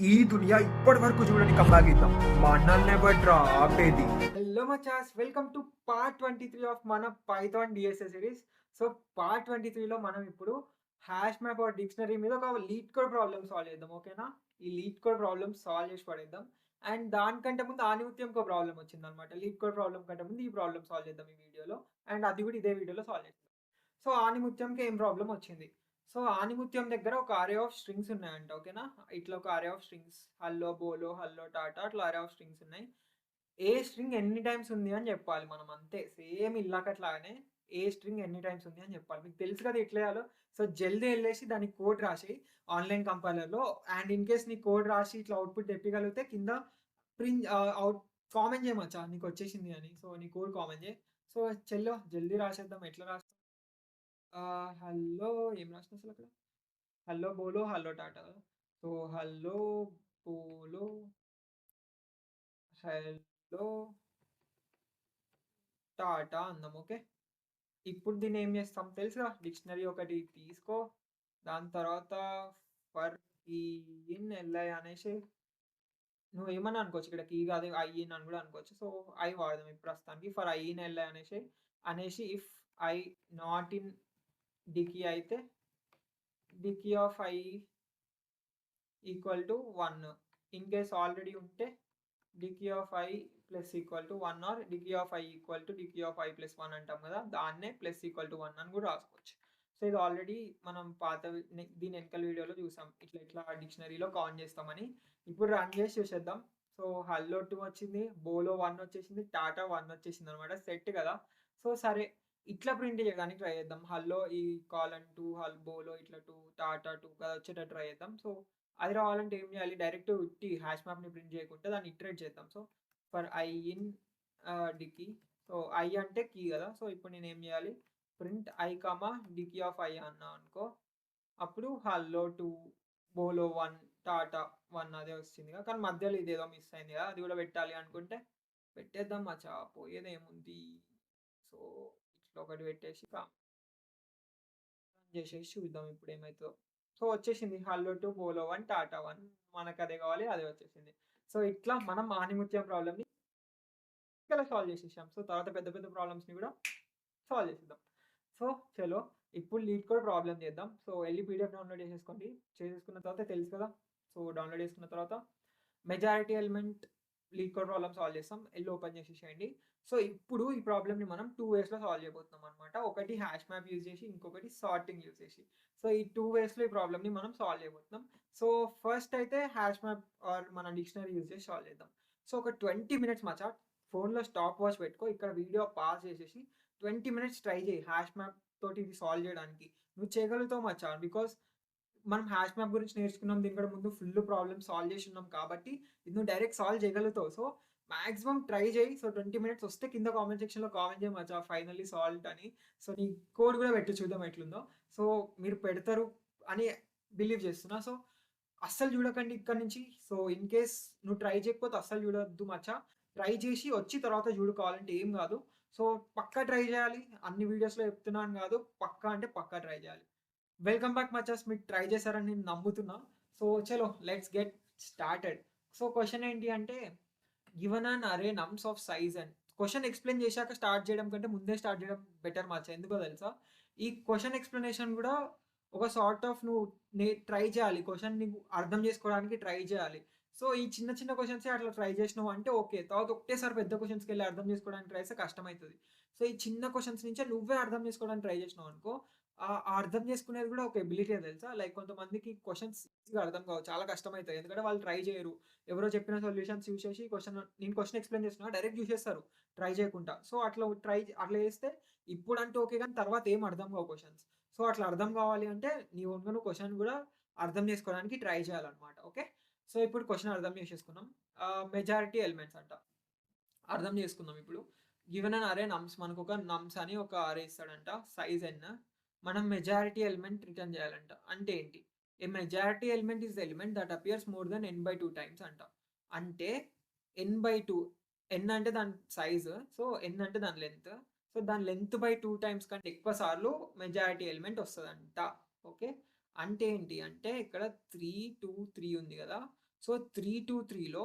ఈ దునియా ఇప్పటి వరకు చూడని కంబ్యాక్ ఇద్దాం. మనల్ని ఎవడ్రా ఆపేది? హలో మచాస్, వెల్కమ్ టు పార్ట్ 23 ఆఫ్ మన Python DSA series. So part 23లో మనం ఇప్పుడు హ్యాష్ మ్యాప్ ఆర్ డిక్షనరీ మీద ఒక లీడ్ కోడ్ ప్రాబ్లమ్ సాల్వ్ చేద్దాం. ఓకేనా? ఈ లీడ్ కోడ్ ప్రాబ్లమ్ సాల్వ్ చేసి పడేద్దాం. అండ్ దానికంటే ముందు ఆనిముత్యంకో ప్రాబ్లం వచ్చిందనమాట. లీడ్ కోడ్ ప్రాబ్లం కంటే ముందు ఈ ప్రాబ్లమ్ సాల్వ్ చేద్దాం ఈ వీడియోలో. అండ్ అది కూడా ఇదే వీడియోలో సాల్వ్ చేద్దాం. సో ఆనిముత్యంకి ఏం ప్రాబ్లం వచ్చింది? సో ఆనిముత్యం దగ్గర ఒక అరే ఆఫ్ స్ట్రింగ్స్ ఉన్నాయంట. ఓకేనా? ఇట్లా ఒక అరే ఆఫ్ స్ట్రింగ్స్, హల్లో బోలో హల్లో టాటా, అట్లా అరే ఆఫ్ స్ట్రింగ్స్ ఉన్నాయి. ఏ స్ట్రింగ్ ఎన్ని టైమ్స్ ఉంది అని చెప్పాలి మనం, అంతే. సేమ్ ఇల్లాకట్లాగానే ఏ స్ట్రింగ్ ఎన్ని టైమ్స్ ఉంది అని చెప్పాలి. మీకు తెలుసు కదా ఎట్లా చేయాలో. సో జల్దీ వెళ్ళేసి దానికి కోడ్ రాసి ఆన్లైన్ కంపైలర్లో, అండ్ ఇన్ కేస్ నీ కోడ్ రాసి ఇట్లా అవుట్పుట్ తెప్పగలిగితే కింద ప్రింట్ అవుట్ కామెంట్ చేయమచ్చా నీకు వచ్చేసింది అని. సో నీ కోడ్ కామెంట్ చేయి. సో చెల్లో జల్దీ రాసేద్దాం. ఎట్లా రాస్తాం? హల్లో ఏం రాసిన అసలు అక్కడ? హల్లో బోలో హల్లో టాటా. సో హల్లో బోలో హలో టాటా అందాం. ఓకే, ఇప్పుడు దీన్ని ఏం చేస్తాం తెలుసుగా. డిక్షనరీ ఒకటి తీసుకో, దాని తర్వాత ఫర్ ఈ ఇన్ ఎల్ఐ అనేసి నువ్వు ఏమన్నా అనుకోవచ్చు. ఇక్కడ కీ కాదు ఐ ఇన్ అని కూడా అనుకోవచ్చు. సో ఐ వాడదాం ఇప్పుడు ప్రస్తుతానికి. ఫర్ ఐ ఇన్ ఎల్ఐ అనేసి if i not in dict అయితే dict of i equal to 1. In case already ఉంటే dict of i plus equal to 1 or dict of i equal to dict of i plus 1 అంటాం కదా, దాన్నే plus equal to 1 అని కూడా రాసుకోవచ్చు. So ఇది already మనం పాత దీని వెనకాల వీడియోలో చూసాం, ఇట్లా ఇట్లా డిక్షనరీలో కౌంట్ చేస్తామని. ఇప్పుడు రన్ చేసి చూసేద్దాం. సో హల్లో 2 వచ్చింది, బోలో 1 వచ్చేసింది, టాటా 1 వచ్చేసింది అనమాట. సెట్ కదా. సో సరే, ఇట్లా ప్రింట్ చేయడానికి ట్రై చేద్దాం. హల్లో ఈ కాలన్ 2, బోలో ఇట్లా 2, టాటా 2 కదా వచ్చేటట్టు ట్రై చేద్దాం. సో అది రావాలంటే ఏం చేయాలి? డైరెక్ట్ ఉట్టి హ్యాష్ మ్యాప్ని ప్రింట్ చేయకుండా దాన్ని ఇటరేట్ చేద్దాం. So for i in dicky, so I అంటే కీ కదా. సో ఇప్పుడు నేను ఏం చేయాలి? Print I comma dicky of I అన్నా అనుకో, అప్పుడు హల్లో 2, బోలో 1, టాటా 1 అదే వచ్చింది కదా. కానీ మధ్యలో ఇదేదో మిస్ అయింది కదా, అది కూడా పెట్టాలి అనుకుంటే పెట్టేద్దాం మచ్చా, పోయేది ఏముంది. సో ఇట్లా ఒకటి పెట్టేసి చేసేసి చూద్దాం ఇప్పుడు ఏమవుతుందో. సో వచ్చేసింది హల్లో 2, బోలో 1, టాటా 1. మనకు అదే కావాలి, అదే వచ్చేసింది. సో ఇట్లా మనం ఆనిముత్యం ప్రాబ్లమ్ని ఇలా సాల్వ్ చేసేసాం. సో తర్వాత పెద్ద పెద్ద ప్రాబ్లమ్స్ని కూడా సాల్వ్ చేసేద్దాం. సో చలో, ఇప్పుడు లీడ్ కోడ్ ప్రాబ్లం చేద్దాం. సో వెళ్ళి పీడిఎఫ్ డౌన్లోడ్ చేసేసుకోండి. చేసేసుకున్న తర్వాత తెలుసు కదా. సో డౌన్లోడ్ చేసుకున్న తర్వాత majority element lead code problem solve చేస్తాం. వెళ్ళి ఓపెన్ చేసేసేయండి. సో ఇప్పుడు ఈ ప్రాబ్లమ్ని మనం 2 వేస్లో సాల్వ్ చేయబోతున్నాం అనమాట. ఒకటి హ్యాష్ మ్యాప్ యూజ్ చేసి, ఇంకొకటి సార్టింగ్ యూజ్ చేసి. సో ఈ 2 వేస్లో ఈ ప్రాబ్లమ్ని మనం సాల్వ్ చేయబోతున్నాం. సో ఫస్ట్ అయితే హ్యాష్ మ్యాప్ ఆర్ మన డిక్షనరీ యూజ్ చేసి సాల్వ్ చేద్దాం. సో ఒక 20 మినిట్స్ మచ్చా ఫోన్లో స్టాప్ వాచ్ పెట్టుకో, ఇక్కడ వీడియో పాస్ చేసేసి 20 మినిట్స్ ట్రై చేయి హ్యాష్ మ్యాప్ తోటి ఇది సాల్వ్ చేయడానికి. నువ్వు చేయగలుగుతావు మచ్చా, బికాస్ మనం హ్యాష్ మ్యాప్ గురించి నేర్చుకున్నాం, దీనికంటే ముందు ఫుల్ ప్రాబ్లమ్ సాల్వ్ చేసి ఉన్నాం కాబట్టి ఇది నువ్వు డైరెక్ట్ సాల్వ్ చేయగలుగుతావు. సో మాక్సిమం ట్రై చేయి. సో 20 మినిట్స్ వస్తే కింద కామెంట్ సెక్షన్లో కామెంట్ చేయ మచ్చా ఫైనల్లీ సాల్వ్ అని. సో నీ కోడ్ కూడా పెట్టి చూద్దాం ఎట్లుందో. సో మీరు పెడతారు అని బిలీవ్ చేస్తున్నా. సో అస్సలు చూడకండి ఇక్కడ నుంచి. సో ఇన్ కేస్ నువ్వు ట్రై చేయకపోతే అస్సలు చూడొద్దు మచ్చా. ట్రై చేసి వచ్చి తర్వాత చూడుకోవాలంటే ఏం కాదు. సో పక్కా ట్రై చేయాలి. అన్ని వీడియోస్లో చెప్తున్నాను కాదు, పక్కా అంటే పక్కా ట్రై చేయాలి. వెల్కమ్ బ్యాక్ మచాస్, మీరు ట్రై చేశారని నేను నమ్ముతున్నా. సో చలో let's get started. So question ఏంటి అంటే, గివెన్ అన్ అరే నమ్స్ of size and, question explain చేశాక స్టార్ట్ చేయడం కంటే ముందే స్టార్ట్ చేయడం బెటర్ మచ్చా. ఎందుకో తెలుసా? ఈ క్వశ్చన్ ఎక్స్ప్లెనేషన్ కూడా ఒక సార్ట్ ఆఫ్ నువ్వు ట్రై చేయాలి, క్వశ్చన్ నీకు అర్థం చేసుకోవడానికి ట్రై చేయాలి. సో ఈ చిన్న చిన్న క్వశ్చన్స్ అట్లా ట్రై చేసినావు అంటే ఓకే, తర్వాత ఒకటేసారి పెద్ద క్వశ్చన్స్కి వెళ్ళి అర్థం చేసుకోవడానికి ట్రై చేస్తే కష్టమవుతుంది. సో ఈ చిన్న క్వశ్చన్స్ నుంచే నువ్వే అర్థం చేసుకోవడానికి ట్రై చేసినావు అనుకో, ఆ అర్థం చేసుకునేది కూడా ఒక ఎబిలిటీ తెలుసా. లైక్ కొంతమందికి క్వశ్చన్స్ ఈజీగా అర్థం కావు, చాలా కష్టమవుతాయి, ఎందుకంటే వాళ్ళు ట్రై చేయరు. ఎవరో చెప్పిన సొల్యూషన్స్ యూజ్ చేసి నేను క్వశ్చన్ ఎక్స్ప్లెయిన్ చేస్తున్నా డైరెక్ట్ చూసేస్తారు ట్రై చేయకుండా. సో అట్లా చేస్తే ఇప్పుడంటే ఓకే, కానీ తర్వాత ఏం అర్థం కావు క్వశ్చన్స్. సో అట్లా అర్థం కావాలి అంటే నీ ఓన్గా నువ్వు క్వశ్చన్ కూడా అర్థం చేసుకోవడానికి ట్రై చేయాలన్నమాట. ఓకే, సో ఇప్పుడు క్వశ్చన్ అర్థం చేసేసుకున్నాం. మెజారిటీ ఎలిమెంట్స్ అంట అర్థం చేసుకుందాం ఇప్పుడు. గివెన్ అన్ అరే నమ్స్, మనకు ఒక నమ్స్ అని ఒక అరే ఇస్తాడంట, సైజ్ ఎన్. మనం మెజారిటీ ఎలిమెంట్ రిటర్న్ చేయాలంట. అంటే ఏంటి? A majority element is the element that appears more than n/2 times అంట. అంటే n/2, ఎన్ అంటే దాని సైజ్, సో ఎన్ అంటే దాని లెంత్. సో దాని లెంత్ బై 2 టైమ్స్ కంటే ఎక్కువ సార్లు మెజారిటీ ఎలిమెంట్ వస్తుందంట. ఓకే, అంటే ఏంటి అంటే ఇక్కడ 3, 2, 3 ఉంది కదా. సో 3 to 3లో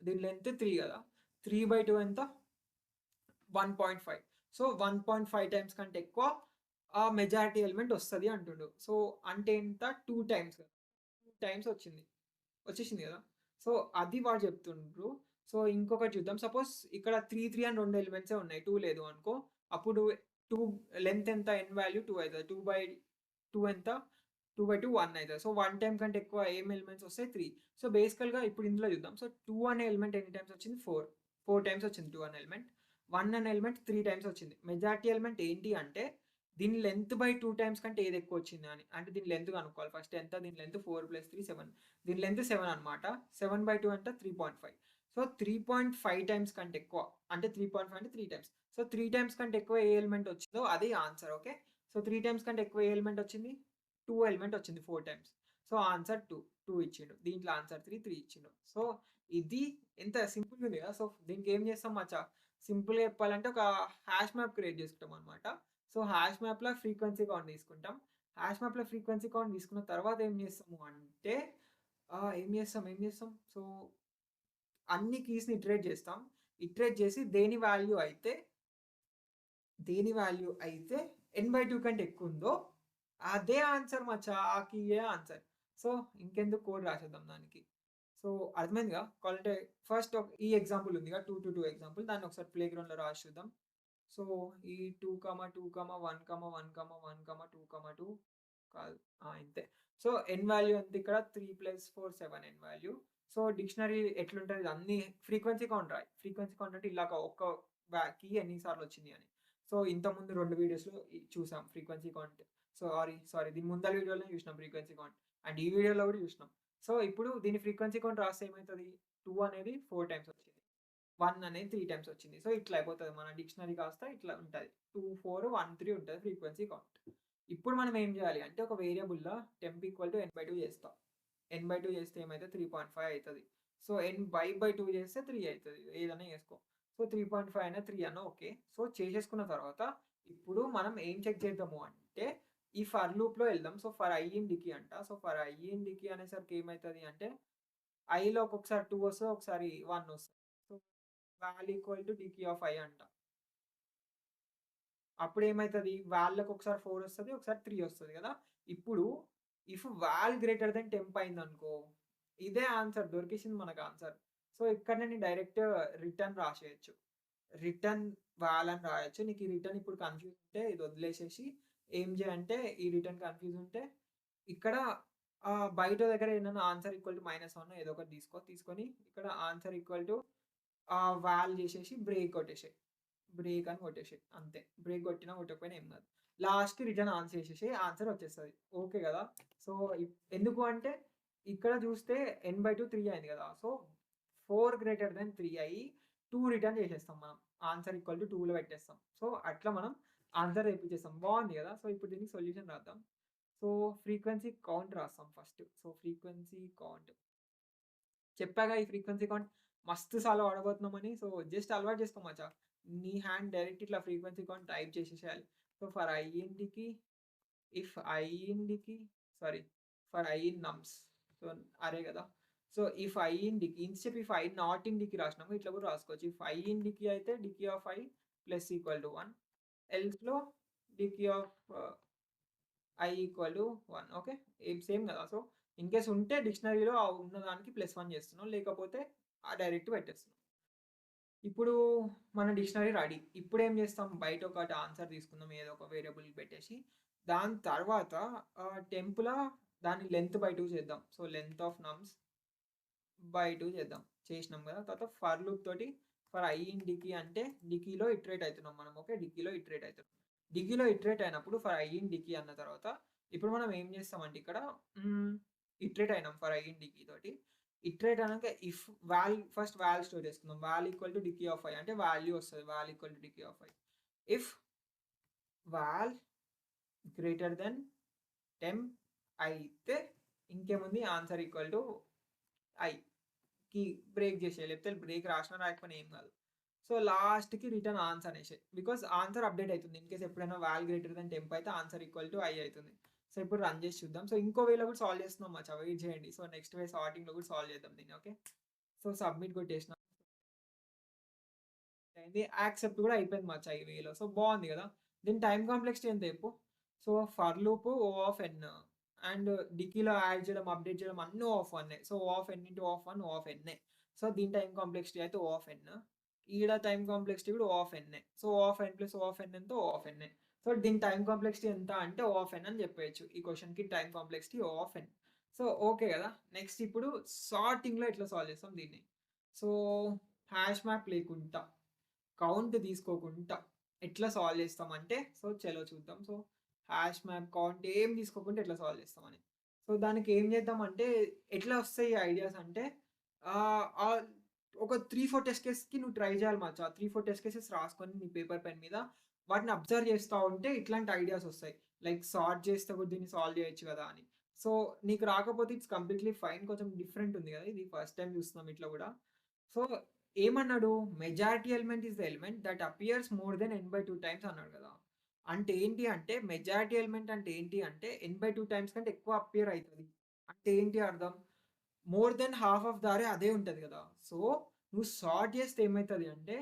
దీని లెంత్ 3 కదా, 3/2 ఎంత, 1.5. సో 1.5 టైమ్స్ కంటే ఎక్కువ ఆ మెజారిటీ ఎలిమెంట్ వస్తుంది అంటుండు. సో అంటే ఎంత, 2 టైమ్స్, 2 టైమ్స్ వచ్చేసింది కదా. సో అది వాడు చెప్తుండ్రు. సో ఇంకొకటి చూద్దాం. సపోజ్ ఇక్కడ 3 అని 2 ఎలిమెంట్సే ఉన్నాయి, 2 లేదు అనుకో. అప్పుడు 2 లెంత్ ఎంత, n వాల్యూ 2 అవుతుంది. 2/2 ఎంత, 2/2 1 అవుతుంది. సో 1 టైం కంటే ఎక్కువ ఏం ఎలిమెంట్స్ వస్తాయి, 3. సో బేసికల్గా ఇప్పుడు ఇందులో చూద్దాం. సో 2 అనే ఎలిమెంట్ ఎన్ని టైమ్స్ వచ్చింది, 4 టైమ్స్ వచ్చింది 2 అనే ఎలిమెంట్. 1 అనే ఎలిమెంట్ 3 టైమ్స్ వచ్చింది. మెజారిటీ ఎలిమెంట్ ఏంటి అంటే దీని లెంత్ బై 2 టైమ్స్ కంటే ఏది ఎక్కువ వచ్చింది అని. అంటే దీని లెంత్ కనుక్కోవాలి ఫస్ట్. ఎంత, దీని లెంత్ 4 + 3 7, దీని లెంత్ 7 అనమాట. 7/2 అంటే 3.5. సో 3.5 టైమ్స్ కంటే ఎక్కువ, అంటే 3.5 అంటే 3 టైమ్స్. సో 3 టైమ్స్ కంటే ఎక్కువ ఏ ఎలిమెంట్ వచ్చిందో అది ఆన్సర్. ఓకే. సో 3 టైమ్స్ కంటే ఎక్కువ ఏ ఎలిమెంట్ వచ్చింది, 2 ఎలిమెంట్ వచ్చింది 4 టైమ్స్. సో ఆన్సర్ 2 ఇచ్చిండు. దీంట్లో ఆన్సర్ 3 ఇచ్చిండు. సో ఇది ఎంత సింపుల్ ఉంది కదా. సో దీనికి ఏం చేస్తాం మచ్చా, సింపుల్గా చెప్పాలంటే ఒక హ్యాష్ మ్యాప్ క్రియేట్ చేసుకుంటాం అనమాట. సో హ్యాష్ మ్యాప్లో ఫ్రీక్వెన్సీ కౌంట్ తీసుకుంటాం. హ్యాష్ మ్యాప్లో ఫ్రీక్వెన్సీ కౌంట్ తీసుకున్న తర్వాత ఏం చేస్తాము అంటే ఏం చేస్తాం. సో అన్ని కీస్ని ఇటరేట్ చేస్తాం. ఇటరేట్ చేసి దేని వాల్యూ అయితే n/2 కంటే ఎక్కువ ఉందో అదే ఆన్సర్ మచ్చా, ఆ కీయే ఆన్సర్. సో ఇంకెందుకు కోడ్ రాసేద్దాం దానికి. సో అర్థమైందిగా. కావాలంటే ఫస్ట్ ఈ ఎగ్జాంపుల్ ఉందిగా 2 ఎగ్జాంపుల్, దాన్ని ఒకసారి ప్లే గ్రౌండ్లో రాసి చూద్దాం. సో ఈ 2, 2, 1, 1, 1, 2, 2 కాదు, ఇంతే. సో n వాల్యూ ఎంత ఇక్కడ, 3 + 4 7 n వాల్యూ. సో డిక్షనరీ ఎట్లుంటుంది, అన్ని ఫ్రీక్వెన్సీ కౌంట్ రాయి. ఫ్రీక్వెన్సీ కౌంట్ అంటే ఇలాగ ఒక్క కీ ఎన్నిసార్లు వచ్చింది అని. సో ఇంతకుముందు 2 వీడియోస్లో చూసాం ఫ్రీక్వెన్సీ కౌంట్. సారీ దీని ముందర వీడియోలో చూసినాం ఫ్రీక్వెన్సీ కౌంట్, అండ్ ఈ వీడియోలో కూడా చూసినాం. సో ఇప్పుడు దీని ఫ్రీక్వెన్సీ కౌంట్ రాస్తే ఏమవుతుంది, 2 అనేది 4 టైమ్స్ వచ్చింది, 1 అనేది 3 టైమ్స్ వచ్చింది. సో ఇట్లా అయిపోతుంది మన డిక్షనరీ కాస్త ఇట్లా ఉంటుంది. 2 4 1 3 ఉంటుంది ఫ్రీక్వెన్సీ కౌంట్. ఇప్పుడు మనం ఏం చేయాలి అంటే ఒక వేరియబుల్లో temp = n/2 చేస్తాం. n/2 చేస్తే ఏమైతే 3.5 అవుతుంది. సో n/2 చేస్తే 3 అవుతుంది. ఏదైనా చేసుకో. సో 3.5 అయినా 3 అన్నా ఓకే. సో చేసేసుకున్న తర్వాత ఇప్పుడు మనం ఏం చెక్ చేద్దాము అంటే ఈ ఫర్ లూప్లో వెళ్దాం. So for i in decay అంట. So for i in decay అనేసరికి ఏమవుతుంది అంటే ఐలో ఒక్కొక్కసారి 2 వస్తుంది, ఒకసారి 1 వస్తుంది. So val = decay of i అంట. అప్పుడు ఏమవుతుంది, వాల్కి ఒకసారి 4 వస్తుంది, ఒకసారి 3 వస్తుంది కదా. ఇప్పుడు if wall greater than temp అయింది అనుకో, ఇదే ఆన్సర్ దొరికేసింది మనకు ఆన్సర్. సో ఇక్కడ నేను డైరెక్ట్ రిటర్న్ రాసేయచ్చు, రిటర్న్ వాల్ అని రాయొచ్చు. నీకు ఈ రిటర్న్ ఇప్పుడు కన్ఫ్యూజ్ ఉంటే ఇది వదిలేసేసి ఏం చేయంటే, ఈ రిటర్న్ కన్ఫ్యూజ్ ఉంటే ఇక్కడ బయట దగ్గర ఏదైనా ఆన్సర్ -1 ఏదో ఒకటి తీసుకొని ఇక్కడ ఆన్సర్ వాల్ చేసేసి బ్రేక్ కొట్టేసాయి, బ్రేక్ అని కొట్టేసాయి అంతే. బ్రేక్ కొట్టినా కొట్టకపోయినా ఏం కాదు. లాస్ట్కి రిటర్న్ ఆన్సర్ చేసేసి ఆన్సర్ వచ్చేస్తుంది. ఓకే కదా. సో ఎందుకు అంటే ఇక్కడ చూస్తే n/2 3 అయింది కదా. సో 4 greater than 3 అయ్యి 2 రిటర్న్ చేసేస్తాం మనం. ఆన్సర్ = 2లో పెట్టేస్తాం. సో అట్లా మనం ఆన్సర్ తెప్పించేస్తాం. బాగుంది కదా. సో ఇప్పుడు దీనికి సొల్యూషన్ రాద్దాం. సో ఫ్రీక్వెన్సీ కౌంట్ రాస్తాం ఫస్ట్. సో ఫ్రీక్వెన్సీ కౌంట్ చెప్పాగా, ఈ ఫ్రీక్వెన్సీ కౌంట్ మస్తు సార్లు వాడబోతున్నామని. సో జస్ట్ అలవాటు చేసుకోమచ్చా. నీ హ్యాండ్ డైరెక్ట్ ఇట్లా ఫ్రీక్వెన్సీ కౌంట్ టైప్ చేసేసేయాలి. So for i in decay, for i in nums. So array కదా. So if i in decay instead if i not in decay రాసినాము, ఇట్లా కూడా రాసుకోవచ్చు. ఇఫ్ i in decay అయితే decay of i + = 1, ఎల్స్లో decay of i = 1. Okay, same కదా. So in case ఉంటే డిక్షనరీలో ఉన్న దానికి +1 చేస్తున్నాం, లేకపోతే డైరెక్ట్ పెట్టేస్తున్నాం. ఇప్పుడు మన డిక్షనరీ రెడీ. ఇప్పుడు ఏం చేస్తాం, బయట ఒకటి ఆన్సర్ తీసుకుందాం ఏదో ఒక వేరియబుల్ పెట్టేసి. దాని తర్వాత టెంపులా దాని లెంత్ బై 2 చేద్దాం. So length of nums by 2 చేద్దాం. చేసినాం కదా. తర్వాత ఫర్ లూప్ తోటి ఫర్ i in decay అంటే డికీలో ఇటరేట్ అవుతున్నాం మనం. ఓకే, డికీలో ఇటరేట్ అవుతున్నాం. డికీలో ఇటరేట్ అయినప్పుడు ఫర్ i in decay అన్న తర్వాత ఇప్పుడు మనం ఏం చేస్తామంటే ఇక్కడ ఇటరేట్ అయినాం ఫర్ i in decay తోటి. ఇటరేట్ అయినాక if wall first wall store చేసుకుందాం. వాల్ = decay of i అంటే వాల్యూ వస్తుంది. Wall = decay of i. If wall greater than temp అయితే ఇంకేముంది, ఆన్సర్ = i కి బ్రేక్ చేసేయాలి. లేకపోతే బ్రేక్ రాసినా రాకపోయినా ఏం కాదు. సో లాస్ట్కి రిటర్న్ ఆన్సర్ అనేసి, బికాస్ ఆన్సర్ అప్డేట్ అవుతుంది. ఇన్ కేస్ ఎప్పుడైనా వాల్ గ్రేటర్ దెన్ టెంప్ అయితే ఆన్సర్ = i అవుతుంది. సో ఇప్పుడు రన్ చేసి చూద్దాం. సో ఇంకో వేలో కూడా సాల్వ్ చేస్తున్నాం మచ్చా, వెయిట్ చేయండి. సో నెక్స్ట్ వే సార్టింగ్‌లో కూడా సాల్వ్ చేద్దాం దీన్ని. ఓకే. సో సబ్మిట్ కొట్టేసిన. అయింది. యాక్సెప్ట్ కూడా అయిపోయింది మచ్చా ఈ వేలో. సో బాగుంది కదా! దీని టైమ్ కాంప్లెక్సిటీ ఎంత చెప్పు? So for loop O of n and డికీలో యాడ్ చేయడం, అప్డేట్ చేయడం అన్నీ O of 1. So O of n into O of 1 O of n. So దీని టైమ్ కాంప్లెక్సిటీ అయితే O ఆఫ్ n. ఈడ టైమ్ కాంప్లెక్సిటీ కూడా O of n. So O of n plus O of n ఎంత? O of n. So దీని time complexity ఎంత అంటే O of n అని చెప్పేయచ్చు. ఈ క్వెషన్‌కి time complexity O of n. So okay కదా! నెక్స్ట్ ఇప్పుడు సార్టింగ్‌లో ఎట్లా సాల్వ్ చేస్తాం దీన్ని. సో హ్యాష్ మ్యాప్ లేకుండా, కౌంట్ తీసుకోకుండా ఎట్లా సాల్వ్ చేస్తామంటే, సో చలో చూద్దాం. సో హ్యాష్ మ్యాప్ కౌంట్ ఏం తీసుకోకుండా ఎట్లా సాల్వ్ చేస్తామని. సో దానికి ఏం చేద్దామంటే, ఎట్లా వస్తాయి ఐడియాస్ అంటే ఒక 3-4 టెస్ట్ కేసెస్‌కి నువ్వు ట్రై చేయాలి మచ్చా. 3-4 టెస్ట్ కేసెస్ రాసుకొని నీ పేపర్ పెన్ మీద వాటిని అబ్జర్వ్ చేస్తా ఉంటే ఇట్లాంటి ఐడియాస్ వస్తాయి. లైక్ సార్ట్ చేస్తే కూడా దీన్ని సాల్వ్ చేయొచ్చు కదా అని. సో నీకు రాకపోతే ఇట్స్ కంప్లీట్‌లీ ఫైన్. కొంచెం డిఫరెంట్ ఉంది కదా! ఇది ఫస్ట్ టైమ్ చూస్తున్నాం ఇట్లా కూడా. సో ఏమన్నాడు? Majority element is the element that appears more than n/2 times అన్నాడు కదా! అంటే ఏంటి అంటే మెజారిటీ ఎలిమెంట్ అంటే ఏంటి అంటే n/2 టైమ్స్ కంటే ఎక్కువ అపియర్ అయితది. అంటే ఏంటి అర్థం? More than half of the అరే అదే ఉంటది కదా! సో నువ్వు సార్ట్ చేస్తే ఏమైతది అంటే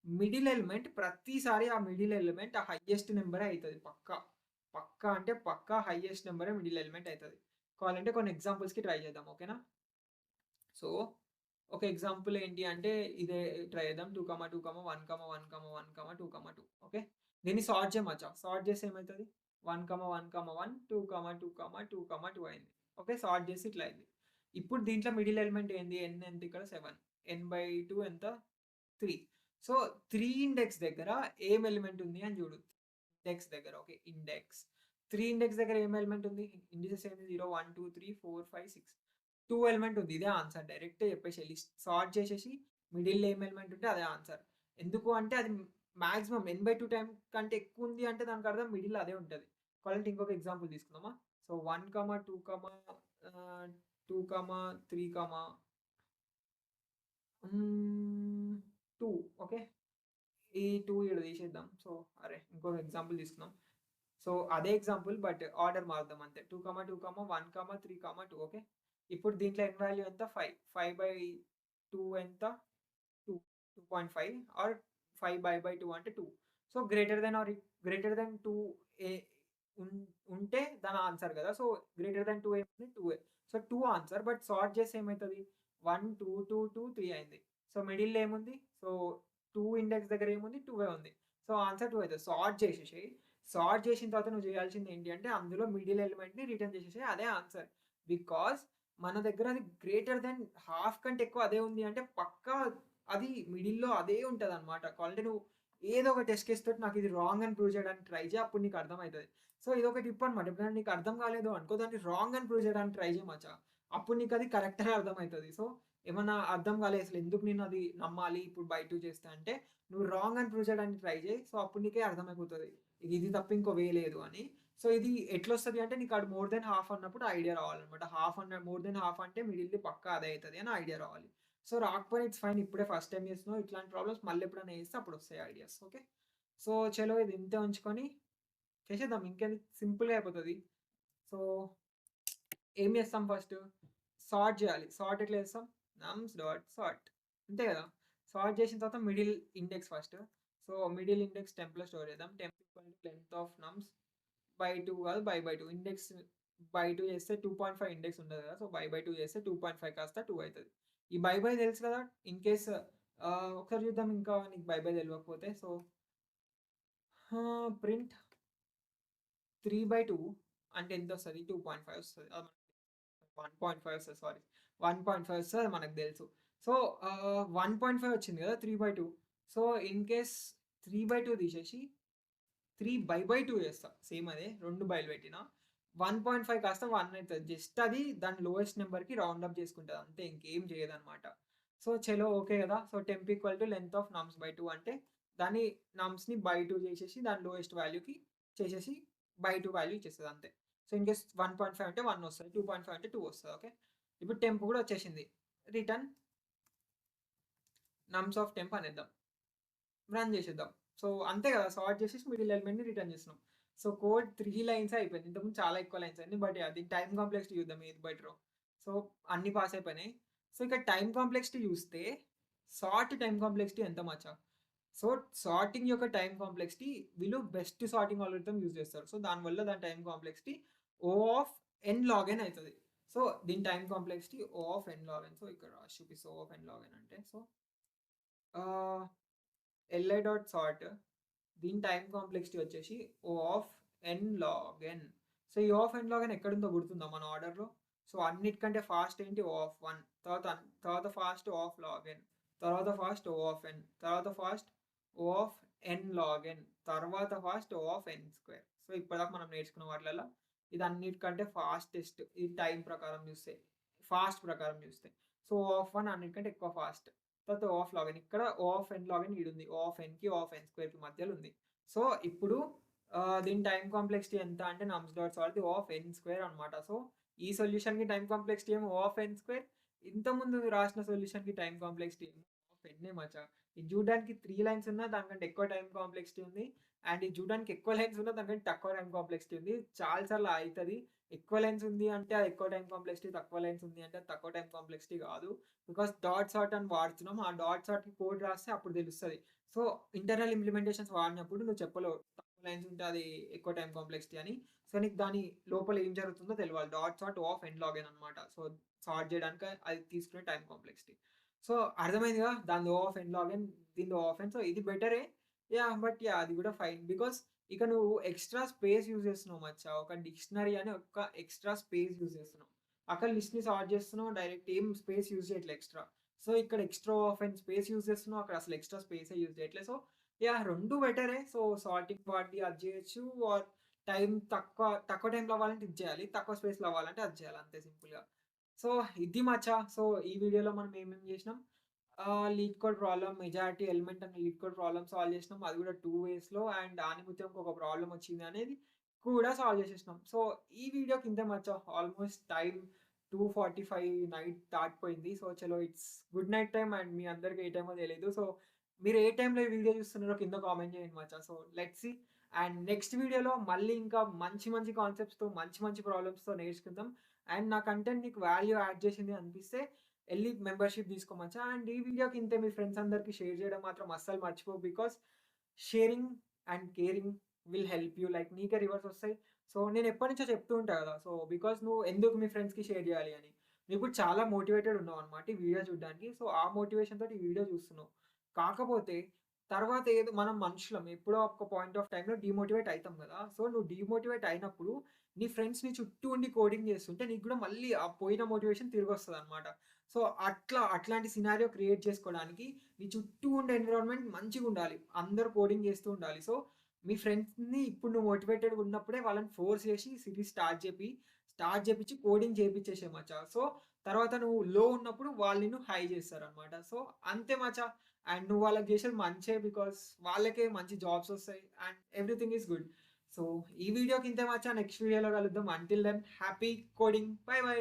మిడిల్ ఎలిమెంట్ ప్రతిసారి ఆ మిడిల్ ఎలిమెంట్ ఆ హైయెస్ట్ నంబరే అయితది పక్కా. పక్కా అంటే పక్కా హైయెస్ట్ నంబరే మిడిల్ ఎలిమెంట్ అయితది. కావాలంటే కొన్ని ఎగ్జాంపుల్స్‌కి ట్రై చేద్దాం. ఓకేనా? సో ఒక ఎగ్జాంపుల్ ఏంటి అంటే ఇదే ట్రై చేద్దాం. 2, 2, 1, 1, 1, 1, 2, 2. ఓకే. దీన్ని సార్ట్ చేయమచ్చా. సార్ట్ చేస్తే ఏమైతది? 1, 1, 1, 2, 2, 2, 2 అయింది. ఓకే. సార్ట్ చేసి ఇట్లా అయింది. ఇప్పుడు దీంట్లో మిడిల్ ఎలిమెంట్ ఏంది? n ఎంత ఇక్కడ 7. n/2 ఎంత? 3. సో 3 ఇండెక్స్ దగ్గర ఏం ఎలిమెంట్ ఉంది అని చూడు. ఇండెక్స్ దగ్గర. ఓకే. ఇండెక్స్. 3 ఇండెక్స్ దగ్గర ఏం ఎలిమెంట్ ఉంది? ఇండిసెస్ ఏంది? 0, 1, 2, 3, 4, 5, 6. 2 ఎలిమెంట్ ఉంది. ఇదే ఆన్సర్. డైరెక్ట్ చెప్పేసేయాలి. సార్ట్ చేసేసి మిడిల్‌లో ఏం ఎలిమెంట్ ఉంటే అదే ఆన్సర్. ఎందుకు అంటే అది మాక్సిమం n/2 టైమ్ కంటే ఎక్కువ ఉంది అంటే దానికి అర్థం మిడిల్‌లో అదే ఉంటది. కావాలంటే ఇంకొక ఎగ్జాంపుల్ తీసుకుందామా? సో 1, 2, 2, 3, 2. ఓకే. ఈ 2 ఈడ తీసేద్దాం. సో అరే ఇంకొక ఎగ్జాంపుల్ తీసుకుందాం. సో అదే ఎగ్జాంపుల్ బట్ ఆర్డర్ మారుద్దాం అంతే. 2, 2, 1, 3, 2. ఓకే. ఇప్పుడు దీంట్లో n వాల్యూ ఎంత? 5. 5/2 ఎంత? 2. 2.5 ఆర్ 5/2 అంటే 2. So greater than or greater than 2 ఏ ఉన్ ఉంటే దాని ఆన్సర్ కదా! సో గ్రేటర్ దెన్ 2 ఏముంది? 2. So 2 answer. బట్ సార్ట్ చేస్తే ఏమైతది? 1, 2, 2, 2, 3 అయింది. సో మిడిల్‌లో ఏముంది? సో 2 ఇండెక్స్ దగ్గర ఏముంది? 2 ఉంది. సో ఆన్సర్ 2 అయితది. సార్ట్ చేసేసేయి. సార్ట్ చేసిన తర్వాత నువ్వు చేయాల్సింది ఏంటి అంటే అందులో మిడిల్ ఎలిమెంట్‌ని రిటర్న్ చేసేసేయి. అదే ఆన్సర్. బికాజ్ మన దగ్గర అది గ్రేటర్ దెన్ హాఫ్ కంటే ఎక్కువ అదే ఉంది అంటే పక్కా అది మిడిల్‌లో అదే ఉంటదనమాట. కావాలంటే నువ్వు ఏదో ఒక టెస్ట్ కేస్ తోటి నాకు ఇది రాంగ్ అని ప్రూవ్ చేయడానికి ట్రై చేయి. అప్పుడు నీకు అర్థమైతది. సో ఇదొక టిప్ అనమాట. ఎప్పుడైనా నీకు అర్థం కాలేదు అనుకో దాన్ని రాంగ్ అని ప్రూవ్ చేయడానికి ట్రై చేయి మచ్చా. అప్పుడు నీకు అది కరెక్ట్ అని అర్థమైతది. సో ఏమన్నా అర్థం కాలేదు అసలు ఎందుకు నేను అది నమ్మాలి ఇప్పుడు బై 2 చేస్తే అంటే నువ్వు రాంగ్ అని ప్రూవ్ చేయడానికి ట్రై చేయి. సో అప్పుడు నీకే అర్థమైపోతది. ఇది తప్ప ఇంకో వే లేదు అని. సో ఇది ఎట్లొస్తది అంటే నీకు ఆడ మోర్ దెన్ హాఫ్ అన్నప్పుడు ఐడియా రావాలన్నమాట. హాఫ్ అన్న మోర్ దెన్ హాఫ్ అంటే మిడిల్‌ది పక్కా అదే అయితది అని ఐడియా రావాలి. సో రాకపోయినా ఇట్స్ ఫైన్. ఇప్పుడే ఫస్ట్ టైమ్ చేస్తున్నావు. ఇట్లాంటి ప్రాబ్లమ్స్ మళ్ళీ ఎప్పుడైనా చేస్తే అప్పుడు వస్తాయి ఐడియాస్. ఓకే. సో చలో ఇది ఇంతే ఉంచుకొని చేసేద్దాం. ఇంకేంది సింపుల్‌గా అయిపోతది. సో ఏం చేస్తాం ఫస్ట్? సార్ట్ చేయాలి. సార్ట్ ఎట్లా చేస్తాం? నమ్స్ డాట్ సార్ట్ అంతే కదా! సార్ట్ చేసిన తర్వాత middle index first. So middle index టెంప్‌లో స్టోర్ చేద్దాం. Temp length of nums by 2 కాదు బై 2. ఇండెక్స్ బై 2 చేస్తే 2.5 ఇండెక్స్ ఉంటది కదా! సో బై 2 చేస్తే 2.5 కాస్త 2 అయితది. ఈ బై తెలుసు కదా! ఇన్ కేస్ ఒకసారి చూద్దాం ఇంకా నీకు బై తెలవకపోతే. సో ప్రింట్ 3/2 అంటే ఎంతొస్తది? 2.5 వస్తది. 1.5 వస్తది సారీ. 1.5 వస్తది అది మనకు తెలుసు. సో 1.5 వచ్చింది కదా! 3/2. సో ఇన్ కేస్ 3/2 తీసేసి 3/2 చేస్తా. సేమ్ అదే 2 బైలు పెట్టినా. 1.5 కాస్త 1 అయితది. జస్ట్ అది దాని లోయెస్ట్ నంబర్‌కి రౌండ్ అప్ చేసుకుంటది. అంతే ఇంకేం చేయదనమాట. సో చలో ఓకే కదా! So temp equal to length of nums by 2 అంటే దాని నమ్స్‌ని బై 2 చేసేసి దాని లోయెస్ట్ వాల్యూకి చేసేసి బై 2 వాల్యూ ఇచ్చేస్తది అంతే. సో ఇన్ కేస్ 1.5 అంటే 1 వస్తది. 2.5 అంటే 2 వస్తది. ఓకే. ఇప్పుడు టెంప్ కూడా వచ్చేసింది. రిటర్న్ నమ్స్ ఆఫ్ టెంప్ అనేద్దాం. రన్ చేసేద్దాం. సో అంతే కదా! సార్ట్ చేసేసి మిడిల్ ఎలిమెంట్‌ని రిటర్న్ చేస్తున్నాం. సో కోడ్ 3 లైన్స్ అయిపోయింది. ఇంతకుముందు చాలా ఎక్కువ లైన్స్ అయింది. But yeah! దీని టైమ్ కాంప్లెక్సిటీ చూద్దాం ఏది బెటరో. సో అన్నీ పాస్ అయిపోయినాయి. సో ఇక టైమ్ కాంప్లెక్సిటీ చూస్తే సార్ట్ టైమ్ కాంప్లెక్సిటీ ఎంత మచ్చా? సో సార్టింగ్ యొక్క టైమ్ కాంప్లెక్సిటీ వీళ్ళు బెస్ట్ సార్టింగ్ అల్గోరిథం యూజ్ చేస్తారు. సో దానివల్ల దాని time complexity O of n log n అయితది. సో దీని time complexity O of n log n. So ఇక్కడ రాసి చూపిస్తా O of n log n అంటే సో ఆహ్, li డాట్ సార్ట్ దీని టైమ్ కాంప్లెక్సిటీ వచ్చేసి O of n log n. So ఈ O of n log n ఎక్కడుందో గుర్తుందా మన ఆర్డర్‌లో? సో అన్నిటికంటే ఫాస్ట్ ఏంటి O ఆఫ్ 1, తర్వాత fast O of log n, తర్వాత ఫాస్ట్ O ఆఫ్ n, తర్వాత fast O of n log n, తర్వాత fast O of n square. So ఇప్పటిదాకా మనం నేర్చుకున్న వాటిలల్ల ఇది అన్నిటికంటే ఫాస్టెస్ట్ ఈ టైం ప్రకారం చూస్తే. ఫాస్ట్ ప్రకారం చూస్తే. సో O ఆఫ్ 1 అన్నిటికంటే ఎక్కువ ఫాస్ట్. తర్వాత O ఆఫ్ log n ఇక్కడ O of n log n ఈడుంది. O ఆఫ్ nకి O ఆఫ్ n స్క్వేర్‌కి మధ్యలో ఉంది. సో ఇప్పుడు దీని టైమ్ కాంప్లెక్సిటీ ఎంత అంటే నమ్స్ డాట్ సాల్వ్‌ది O ఆఫ్ n స్క్వేర్ అన్నమాట. సో ఈ సొల్యూషన్‌కి టైమ్ కాంప్లెక్సిటీ ఏమో O ఆఫ్ n స్క్వేర్. ఇంతకుముందు రాసిన సొల్యూషన్‌కి టైమ్ కాంప్లెక్సిటీ ఏమో O ఆఫ్ n మచ్చా. ఇది చూడడానికి 3 లైన్స్ ఉన్నా దానికంటే ఎక్కువ టైమ్ కాంప్లెక్సిటీ ఉంది. అండ్ ఇది చూడడానికి ఎక్కువ లైన్స్ ఉన్నా దానికంటే తక్కువ టైమ్ కాంప్లెక్సిటీ ఉంది. చాలా సార్లు అయితది. ఎక్కువ లైన్స్ ఉంది అంటే అది ఎక్కువ టైమ్ కాంప్లెక్సిటీ, తక్కువ లైన్స్ ఉంది అంటే అది తక్కువ టైమ్ కాంప్లెక్సిటీ కాదు. బికాస్ డాట్ సార్ట్ అని వాడుతున్నాం. ఆ డాట్ సార్ట్‌కి కోడ్ రాస్తే అప్పుడు తెలుస్తది. సో ఇంటర్నల్ ఇంప్లిమెంటేషన్స్ వాడినప్పుడు నువ్వు చెప్పలేవు. తక్కువ లైన్స్ ఉంటే అది ఎక్కువ టైమ్ కాంప్లెక్సిటీ అని. సో నీకు దాని లోపల ఏం జరుగుతుందో తెలవాలి. Dot sort O of n log n అన్నమాట. సో సార్ట్ చేయడానికి అది తీసుకునే టైమ్ కాంప్లెక్సిటీ. సో అర్థమైందిగా దానిది O of n log n, దీనిది O ఆఫ్ n. సో ఇది బెటరే. యాహ్! But yeah! అది కూడా ఫైన్. బికాస్ ఇక నువ్వు ఎక్స్‌ట్రా స్పేస్ యూజ్ చేస్తున్నావు మచ్చా. ఒక డిక్షనరీ అని ఒక ఎక్స్‌ట్రా స్పేస్ యూజ్ చేస్తున్నావు. అక్కడ లిస్ట్‌ని సార్ట్ చేస్తున్నావు. డైరెక్ట్ ఏం స్పేస్ యూజ్ చేయట్లే ఎక్స్‌ట్రా. సో ఇక్కడ extra O of n space use చేస్తున్నావు. అక్కడ అసలు ఎక్స్‌ట్రా స్పేసే యూజ్ చేయట్లే. So yeah! 2 బెటరే. సో సార్టింగ్ వాడి అది చేయొచ్చు. ఆర్ టైం తక్కువ టైంలో అవ్వాలంటే ఇది చేయాలి. తక్కువ స్పేస్‌లో అవ్వాలంటే అది చేయాలి. అంతే సింపుల్‌గా. సో ఇది మచ్చా. సో ఈ వీడియోలో మనం ఏమేమి చేసినాం? Lead code problem majority element అనే లీడ్ కోడ్ ప్రాబ్లమ్ సాల్వ్ చేసినాం. అది కూడా 2 వేస్‌లో అండ్ ఆనిముత్యంకి ఒక ప్రాబ్లమ్ వచ్చింది అనేది కూడా సాల్వ్ చేసేసినాం. సో ఈ వీడియోకి ఇంతే మచ్చా. ఆల్మోస్ట్ టైమ్ 2:45 నైట్ దాటిపోయింది. సో చలో it's good night time and మీ అందరికి ఏ టైమో తెలీదు. సో మీరు ఏ టైంలో ఈ వీడియో చూస్తున్నారో కింద కామెంట్ చేయండి మచ్చా. So let's see. And next వీడియోలో మళ్ళీ ఇంకా మంచి మంచి కాన్సెప్ట్స్‌తో మంచి మంచి ప్రాబ్లమ్స్‌తో నేర్చుకుందాం. అండ్ నా కంటెంట్ నీకు వాల్యూ యాడ్ చేసింది అనిపిస్తే ఎళ్లి మెంబర్‌షిప్ తీసుకో మచ్చా. అండ్ ఈ వీడియోకి ఇంతే మీ ఫ్రెండ్స్ అందరికి షేర్ చేయడం మాత్రం అస్సలు మర్చిపోకు. Because sharing and caring will help you. Like నీకే రివర్స్ వస్తాయి. సో నేను ఎప్పటినుంచో చెప్తూ ఉంటా కదా! సో బికాస్ నువ్వు ఎందుకు మీ ఫ్రెండ్స్‌కి షేర్ చేయాలి అని. నువ్వు ఇప్పుడు చాలా మోటివేటెడ్ ఉన్నావన్నమాట ఈ వీడియో చూడడానికి. సో ఆ మోటివేషన్ తోటి ఈ వీడియో చూస్తున్నావు. కాకపోతే తర్వాత ఏదో మనం మనుషులం. ఎప్పుడో ఒక పాయింట్ ఆఫ్ టైమ్‌లో డీమోటివేట్ అయితాం కదా! సో నువ్వు డీమోటివేట్ అయినప్పుడు నీ ఫ్రెండ్స్ నీ చుట్టూ ఉండి కోడింగ్ చేస్తుంటే నీకు కూడా మళ్ళీ ఆ పోయిన మోటివేషన్ తిరిగొస్తదన్నమాట. సో అట్లాంటి సినారియో క్రియేట్ చేసుకోవడానికి నీ చుట్టూ ఉండే ఎన్విరాన్మెంట్ మంచిగుండాలి. అందరూ కోడింగ్ చేస్తూ ఉండాలి. సో మీ ఫ్రెండ్స్‌ని ఇప్పుడు నువ్వు మోటివేటెడ్‌గా ఉన్నప్పుడే వాళ్ళని ఫోర్స్ చేసి సిరీస్ స్టార్ట్ చేపిచ్చి కోడింగ్ చేపిచ్చేసేయి మచ్చా. సో తర్వాత నువ్వు లో ఉన్నప్పుడు వాళ్ళు నిన్ను హై చేస్తారనమాట. సో అంతే మచ్చా. అండ్ నువ్వు వాళ్ళకి చేసేది మంచే బికాస్ వాళ్ళకే మంచి జాబ్స్ వస్తాయి and everything is good. So ఈ వీడియోకి ఇంతే మచ్చా. నెక్స్ట్ వీడియోలో కలుద్దాం. Until then happy coding. Bye by.